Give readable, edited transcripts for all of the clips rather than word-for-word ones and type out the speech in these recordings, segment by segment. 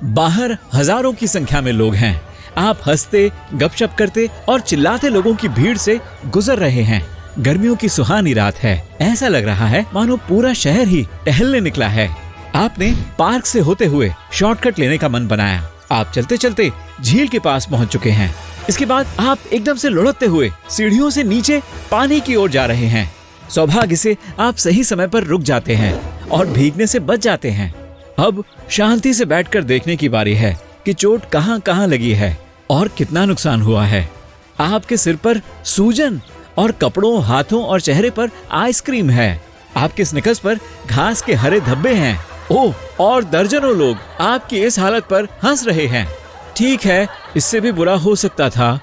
बाहर हजारों की संख्या में लोग हैं। आप हंसते, गपशप करते और चिल्लाते लोगों की भीड़ से गुजर रहे हैं। गर्मियों की सुहानी रात है। ऐसा लग रहा है मानो पूरा शहर ही टहलने निकला है। आपने पार्क से होते हुए शॉर्टकट लेने का मन बनाया। आप चलते चलते झील के पास पहुंच चुके हैं। इसके बाद आप एकदम से लुढ़कते हुए सीढ़ियों से नीचे पानी की ओर जा रहे हैं। सौभाग्य से आप सही समय पर रुक जाते हैं और भीगने से बच जाते हैं। अब शांति से बैठकर देखने की बारी है कि चोट कहां कहां लगी है और कितना नुकसान हुआ है। आपके सिर पर सूजन और कपड़ों, हाथों और चेहरे पर आइसक्रीम है। आपके स्निकर्स पर घास के हरे धब्बे हैं। ओह, और दर्जनों लोग आपकी इस हालत पर हंस रहे हैं। ठीक है, इससे भी बुरा हो सकता था।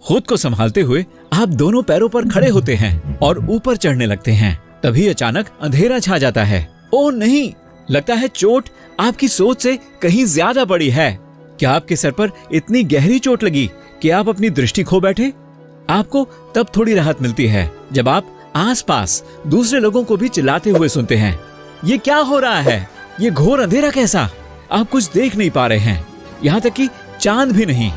खुद को संभालते हुए आप दोनों पैरों पर खड़े होते हैं और ऊपर चढ़ने लगते हैं। तभी अचानक अंधेरा छा जाता है। ओह नहीं, लगता है चोट आपकी सोच से कहीं ज्यादा बड़ी है। क्या आपके सर पर इतनी गहरी चोट लगी कि आप अपनी दृष्टि खो बैठे? आपको तब थोड़ी राहत मिलती है जब आप आसपास दूसरे लोगों को भी चिल्लाते हुए सुनते हैं। ये क्या हो रहा है? ये घोर अंधेरा कैसा? आप कुछ देख नहीं पा रहे हैं, यहाँ तक कि चांद भी नहीं।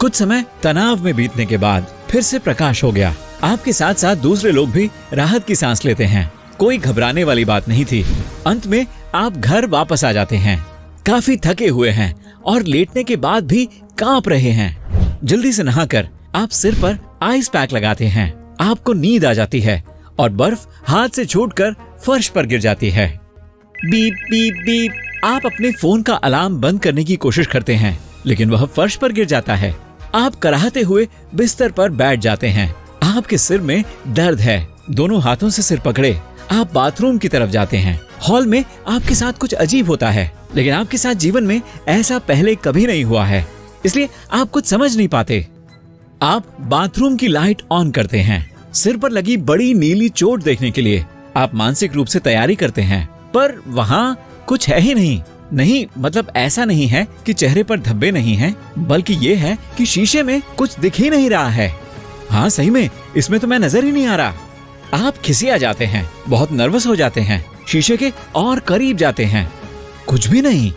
कुछ समय तनाव में बीतने के बाद फिर से प्रकाश हो गया। आपके साथ साथ दूसरे लोग भी राहत की सांस लेते हैं। कोई घबराने वाली बात नहीं थी। अंत में आप घर वापस आ जाते हैं। काफी थके हुए हैं और लेटने के बाद भी कांप रहे हैं। जल्दी से नहाकर आप सिर पर आइस पैक लगाते हैं। आपको नींद आ जाती है और बर्फ हाथ से छूटकर फर्श पर गिर जाती है। Beep beep beep. आप अपने फोन का अलार्म बंद करने की कोशिश करते हैं, लेकिन वह फर्श पर गिर जाता है। आप कराहते हुए बिस्तर पर बैठ जाते हैं। आपके सिर में दर्द है। दोनों हाथों से सिर पकड़े आप बाथरूम की तरफ जाते हैं। हॉल में आपके साथ कुछ अजीब होता है, लेकिन आपके साथ जीवन में ऐसा पहले कभी नहीं हुआ है, इसलिए आप कुछ समझ नहीं पाते। आप बाथरूम की लाइट ऑन करते हैं। सिर पर लगी बड़ी नीली चोट देखने के लिए आप मानसिक रूप से तैयारी करते हैं, पर वहाँ कुछ है ही नहीं। नहीं, मतलब ऐसा नहीं है कि चेहरे पर धब्बे नहीं हैं, बल्कि ये है कि शीशे में कुछ दिख ही नहीं रहा है। हाँ सही में, इसमें तो मैं नजर ही नहीं आ रहा। आप खिसिया जाते हैं, बहुत नर्वस हो जाते हैं, शीशे के और करीब जाते हैं, कुछ भी नहीं।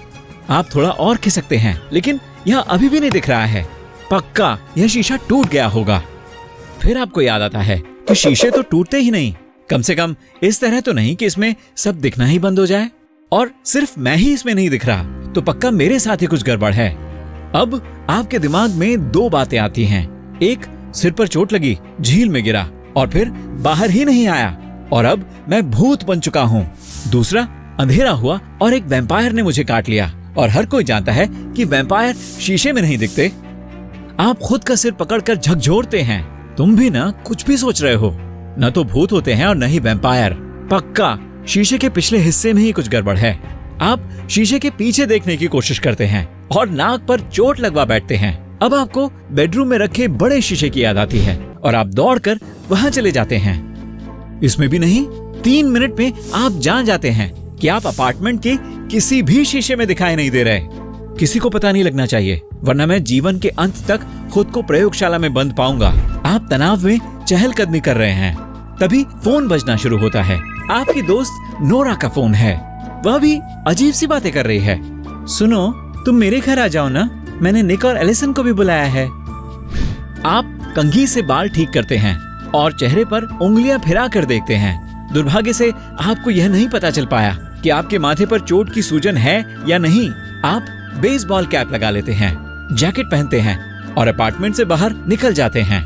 आप थोड़ा और खिसकते हैं, लेकिन यह अभी भी नहीं दिख रहा है। पक्का यह शीशा टूट गया होगा। फिर आपको याद आता है कि शीशे तो टूटते ही नहीं, कम से कम इस तरह तो नहीं कि इसमें सब दिखना ही बंद हो जाए। और सिर्फ मैं ही इसमें नहीं दिख रहा, तो पक्का मेरे साथ ही कुछ गड़बड़ है। अब आपके दिमाग में दो बातें आती हैं। एक, सिर पर चोट लगी, झील में गिरा और फिर बाहर ही नहीं आया और अब मैं भूत बन चुका हूँ। दूसरा, अंधेरा हुआ और एक वैम्पायर ने मुझे काट लिया और हर कोई जानता है कि वैम्पायर शीशे में नहीं दिखते। आप खुद का सिर पकड़कर झकझोरते हैं। तुम भी ना कुछ भी सोच रहे हो, न तो भूत होते हैं और न ही वैम्पायर। पक्का शीशे के पिछले हिस्से में ही कुछ गड़बड़ है। आप शीशे के पीछे देखने की कोशिश करते हैं और नाक पर चोट लगवा बैठते हैं। अब आपको बेडरूम में रखे बड़े शीशे की याद आती है और आप दौड़कर वहां चले जाते हैं। इसमें भी नहीं, 3 मिनट में आप जान जाते हैं कि आप अपार्टमेंट के किसी भी शीशे में दिखाई नहीं दे रहे। किसी को पता नहीं लगना चाहिए, वरना मैं जीवन के अंत तक खुद को प्रयोगशाला में बंद पाऊंगा। आप तनाव में चहलकदमी कर रहे हैं। तभी फोन बजना शुरू होता है। आपकी दोस्त नोरा का फोन है। वह भी अजीब सी बातें कर रही है। सुनो, तुम मेरे घर आ जाओ ना, मैंने निक और एलिसन को भी बुलाया है। आप कंघी से बाल ठीक करते हैं और चेहरे पर उंगलियां फिरा कर देखते हैं। दुर्भाग्य से आपको यह नहीं पता चल पाया कि आपके माथे पर चोट की सूजन है या नहीं। आप बेसबॉल कैप लगा लेते हैं, जैकेट पहनते हैं और अपार्टमेंट से बाहर निकल जाते हैं।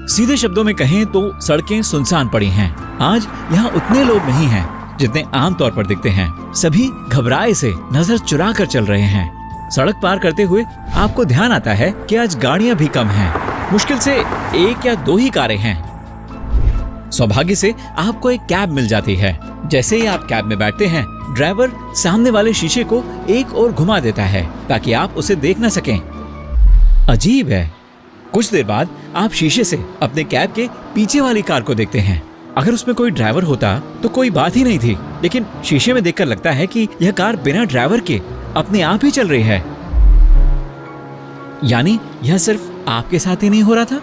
सीधे शब्दों में कहें तो सड़कें सुनसान पड़ी हैं। आज यहाँ उतने लोग नहीं हैं जितने आमतौर पर दिखते हैं। सभी घबराए से नजर चुरा कर चल रहे हैं। सड़क पार करते हुए आपको ध्यान आता है कि आज गाड़ियां भी कम हैं। मुश्किल से 1 या 2 ही कारें हैं। सौभाग्य से आपको एक कैब मिल जाती है। जैसे ही आप कैब में बैठते हैं, ड्राइवर सामने वाले शीशे को एक ओर घुमा देता है ताकि आप उसे देख न सकें। अजीब है। कुछ देर बाद आप शीशे से अपने कैब के पीछे वाली कार को देखते हैं। अगर उसमें कोई ड्राइवर होता तो कोई बात ही नहीं थी, लेकिन शीशे में देखकर लगता है कि यह कार बिना ड्राइवर के अपने आप ही चल रही है। यानी यह सिर्फ आपके साथ ही नहीं हो रहा था।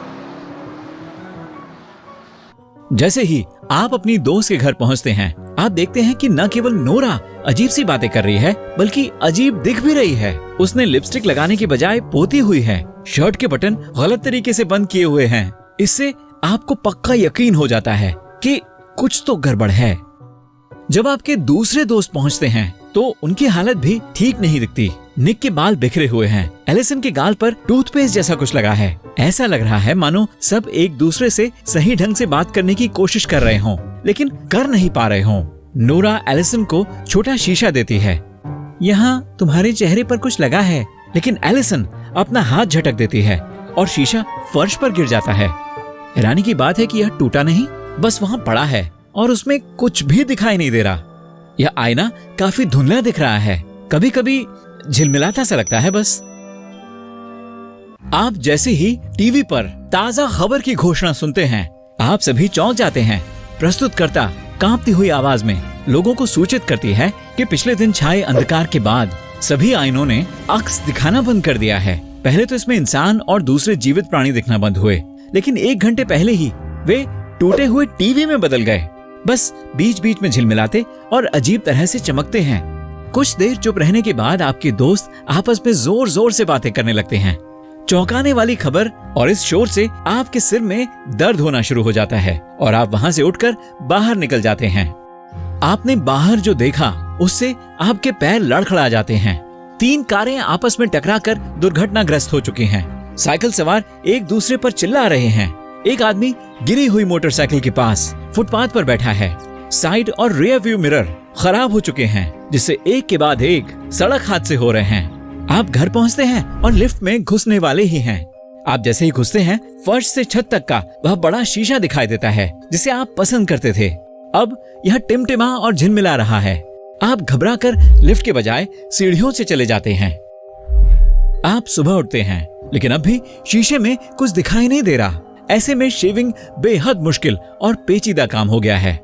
जैसे ही आप अपनी दोस्त के घर पहुंचते हैं, आप देखते हैं कि न केवल नोरा अजीब सी बातें कर रही है, बल्कि अजीब दिख भी रही है। उसने लिपस्टिक लगाने की बजाय पोती हुई है, शर्ट के बटन गलत तरीके से बंद किए हुए हैं। इससे आपको पक्का यकीन हो जाता है कि कुछ तो गड़बड़ है। जब आपके दूसरे दोस्त पहुंचते हैं तो उनकी हालत भी ठीक नहीं दिखती। निक के बाल बिखरे हुए हैं, एलिसन के गाल पर टूथपेस्ट जैसा कुछ लगा है। ऐसा लग रहा है मानो सब एक दूसरे से सही ढंग से बात करने की कोशिश कर रहे हों, लेकिन कर नहीं पा रहे हों। नोरा एलिसन को छोटा शीशा देती है। यहाँ तुम्हारे चेहरे पर कुछ लगा है, लेकिन एलिसन अपना हाथ झटक देती है और शीशा फर्श पर गिर जाता है। हैरानी की बात है कि यह टूटा नहीं, बस वहाँ पड़ा है और उसमें कुछ भी दिखाई नहीं दे रहा। यह आईना काफी धुंधला दिख रहा है, कभी कभी झिलमिलाता सा लगता है बस। आप जैसे ही टीवी पर ताजा खबर की घोषणा सुनते हैं, आप सभी चौंक जाते हैं। प्रस्तुतकर्ता कांपती हुई आवाज में लोगों को सूचित करती है कि पिछले दिन छाए अंधकार के बाद सभी आईनों ने अक्स दिखाना बंद कर दिया है। पहले तो इसमें इंसान और दूसरे जीवित प्राणी दिखना बंद हुए, लेकिन 1 घंटे पहले ही वे टूटे हुए टीवी में बदल गए, बस बीच बीच में झिलमिलाते और अजीब तरह से चमकते हैं। कुछ देर चुप रहने के बाद आपके दोस्त आपस में जोर जोर से बातें करने लगते हैं। चौंकाने वाली खबर और इस शोर से आपके सिर में दर्द होना शुरू हो जाता है और आप वहां से उठकर बाहर निकल जाते हैं। आपने बाहर जो देखा उससे आपके पैर लड़खड़ा जाते हैं। 3 कारें आपस में टकराकर दुर्घटनाग्रस्त हो चुकी हैं। साइकिल सवार एक दूसरे पर चिल्ला रहे हैं। एक आदमी गिरी हुई मोटरसाइकिल के पास फुटपाथ पर बैठा है। साइड और रियर व्यू मिरर खराब हो चुके हैं, जिससे एक के बाद एक सड़क हादसे हो रहे हैं। आप घर पहुंचते हैं और लिफ्ट में घुसने वाले ही हैं। आप जैसे ही घुसते हैं, फर्श से छत तक का वह बड़ा शीशा दिखाई देता है जिसे आप पसंद करते थे। अब यह टिमटिमा और झिलमिला रहा है। आप घबराकर लिफ्ट के बजाय सीढ़ियों से चले जाते हैं। आप सुबह उठते हैं, लेकिन अब भी शीशे में कुछ दिखाई नहीं दे रहा। ऐसे में शेविंग बेहद मुश्किल और पेचीदा काम हो गया है।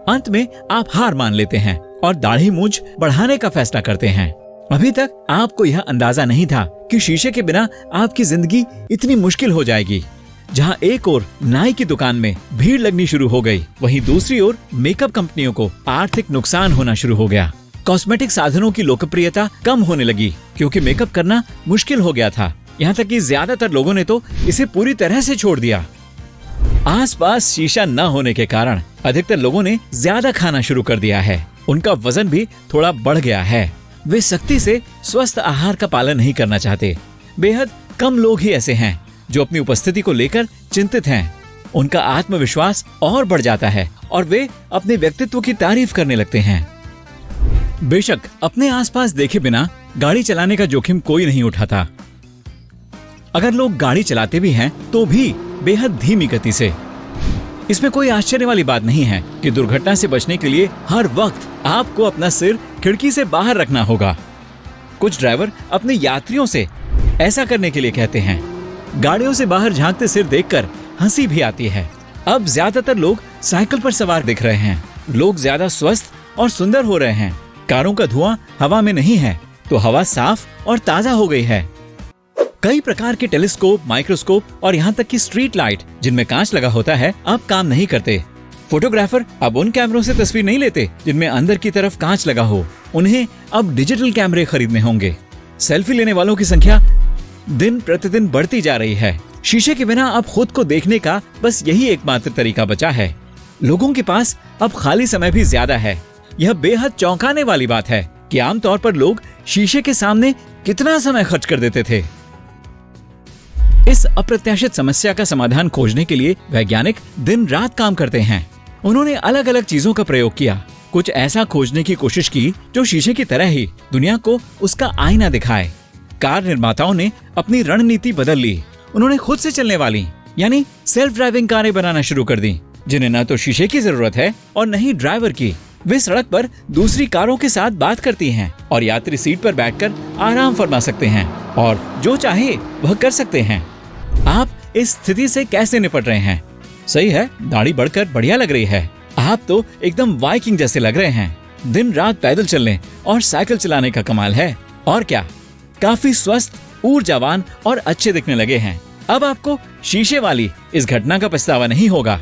अंत में आप हार मान लेते हैं और दाढ़ी मूंछ बढ़ाने का फैसला करते हैं। अभी तक आपको यह अंदाजा नहीं था कि शीशे के बिना आपकी जिंदगी इतनी मुश्किल हो जाएगी। जहां एक ओर नाई की दुकान में भीड़ लगनी शुरू हो गई, वहीं दूसरी ओर मेकअप कंपनियों को आर्थिक नुकसान होना शुरू हो गया। कॉस्मेटिक साधनों की लोकप्रियता कम होने लगी क्योंकि मेकअप करना मुश्किल हो गया था। यहाँ तक कि ज्यादातर लोगों ने तो इसे पूरी तरह से छोड़ दिया। आसपास शीशा न होने के कारण अधिकतर लोगों ने ज्यादा खाना शुरू कर दिया है। उनका वजन भी थोड़ा बढ़ गया है। वे सख्ती से स्वस्थ आहार का पालन नहीं करना चाहते। बेहद कम लोग ही ऐसे हैं जो अपनी उपस्थिति को लेकर चिंतित हैं। उनका आत्मविश्वास और बढ़ जाता है और वे अपने व्यक्तित्व की तारीफ करने लगते हैं। बेशक अपने आसपास देखे बिना गाड़ी चलाने का जोखिम कोई नहीं उठाता। अगर लोग गाड़ी चलाते भी हैं तो भी बेहद धीमी गति से। इसमें कोई आश्चर्य वाली बात नहीं है कि दुर्घटना से बचने के लिए हर वक्त आपको अपना सिर खिड़की से बाहर रखना होगा। कुछ ड्राइवर अपने यात्रियों से ऐसा करने के लिए कहते हैं। गाड़ियों से बाहर झांकते सिर देखकर हंसी भी आती है। अब ज्यादातर लोग साइकिल पर सवार दिख रहे हैं। लोग ज्यादा स्वस्थ और सुंदर हो रहे हैं। कारों का धुआं हवा में नहीं है तो हवा साफ और ताजा हो गई है। कई प्रकार के टेलीस्कोप, माइक्रोस्कोप और यहाँ तक कि स्ट्रीट लाइट जिनमें कांच लगा होता है अब काम नहीं करते। फोटोग्राफर अब उन कैमरों से तस्वीर नहीं लेते जिनमें अंदर की तरफ कांच लगा हो। उन्हें अब डिजिटल कैमरे खरीदने होंगे। सेल्फी लेने वालों की संख्या दिन प्रतिदिन बढ़ती जा रही है। शीशे के बिना अब खुद को देखने का बस यही एकमात्र तरीका बचा है। लोगों के पास अब खाली समय भी ज्यादा है। यह बेहद चौंकाने वाली बात है कि आमतौर पर लोग शीशे के सामने कितना समय खर्च कर देते थे। इस अप्रत्याशित समस्या का समाधान खोजने के लिए वैज्ञानिक दिन रात काम करते हैं। उन्होंने अलग अलग चीजों का प्रयोग किया। कुछ ऐसा खोजने की कोशिश की जो शीशे की तरह ही दुनिया को उसका आईना दिखाए। कार निर्माताओं ने अपनी रणनीति बदल ली। उन्होंने खुद से चलने वाली यानी सेल्फ ड्राइविंग कारें बनाना शुरू कर दी, जिन्हें न तो शीशे की जरूरत है और न ही ड्राइवर की। वे सड़क पर दूसरी कारों के साथ बात करती हैं और यात्री सीट पर बैठकर आराम फरमा सकते हैं और जो चाहे वह कर सकते हैं। आप इस स्थिति से कैसे निपट रहे हैं? सही है, दाढ़ी बढ़कर बढ़िया लग रही है। आप तो एकदम वाइकिंग जैसे लग रहे हैं। दिन रात पैदल चलने और साइकिल चलाने का कमाल है। और क्या, काफी स्वस्थ, ऊर्जावान और अच्छे दिखने लगे हैं। अब आपको शीशे वाली इस घटना का पछतावा नहीं होगा।